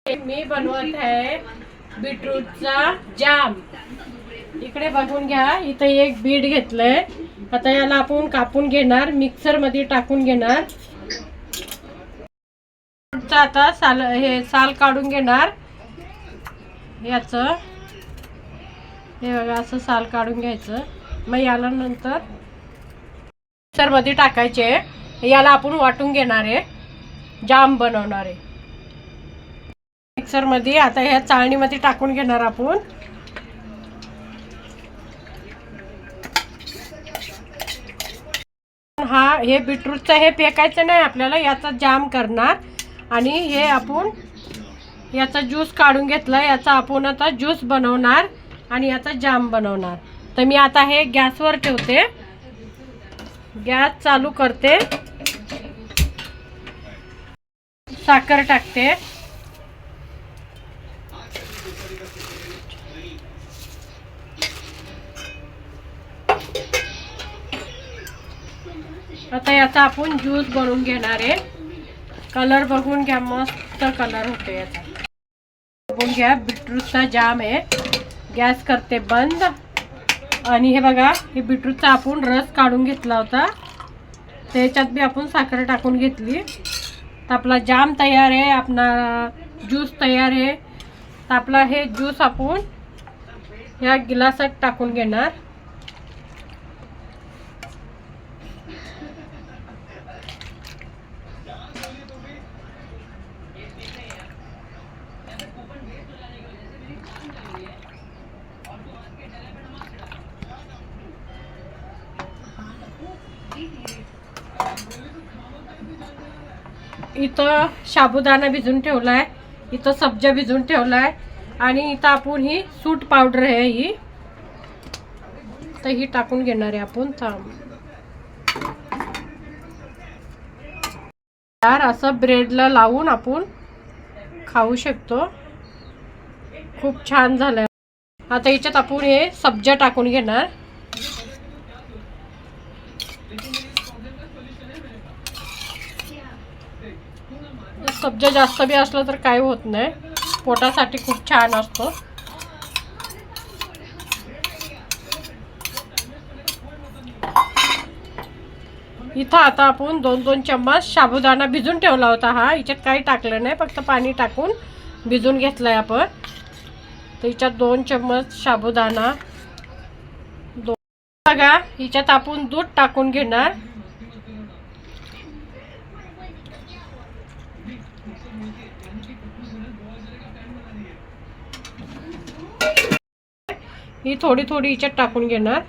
मी बनवत आहे बीटरूटचा जाम। इकडे बघून घ्या, इथे एक बीट घेतलंय। आता याला आपण कापून घेणार, मिक्सर मध्ये टाकून घेणार। आता साल काढून घेणार याचं। हे बघा, असं साल काढून घ्यायचं। मग याला नंतर मिक्सर मध्ये टाकायचे। याला आपण वाटून घेणार आहे, जाम बनवणार आहे मिक्सर मध्ये। आता ह्या चाळणीमध्ये टाकून घेणार आपण। हे बीटरूटचं हे फेकायचं नाही आपल्याला, याचा जाम करणार। आणि हे आपण याचा ज्यूस काढून घेतला, याचा आपण आता ज्यूस बनवणार आणि याचा जाम बनवणार। तर मी आता हे गॅसवर ठेवते, गॅस चालू करते, साखर टाकते। आता याचा आपण ज्यूस बनवून घेणार आहे। कलर बघून घ्या, मस्त कलर होते याचा। बघून घ्या, बीटरूटचा जाम आहे। गॅस करते बंद। आणि हे बघा, हे बीटरूटचा आपण रस काढून घेतला होता, त्याच्यात बी आपण साखर टाकून घेतली। तर आपला जाम तयार आहे, आपला ज्यूस तयार आहे। तर आपला हे ज्यूस आपण या गिलासात टाकून घेणार। इथं साबुदाणा भिजून ठेवलाय, इथं सब्जा भिजून ठेवलाय, आणि इथं आपण ही सूट पावडर आहे ही, तर ही टाकून घेणार आहे आपण। यार असं ब्रेडला लावून आपण खाऊ शकतो, खूप छान झालंय। आता याच्यात आपण हे सब्जा टाकून घेणार। सब्जा जास्त बी असलं तर काय होत नाही, पोटासाठी खूप छान असतो। इथं आता आपण 2-2 चम्मच साबुदाणा भिजून ठेवला होता, हा याच्यात काही टाकलं नाही, फक्त पाणी टाकून भिजून घेतलाय आपण। तर याच्यात 2 चम्मच साबुदाणा, बघा याच्यात आपण दूध टाकून घेणार। ही थोडी थोडी याच्यात टाकून घेणार।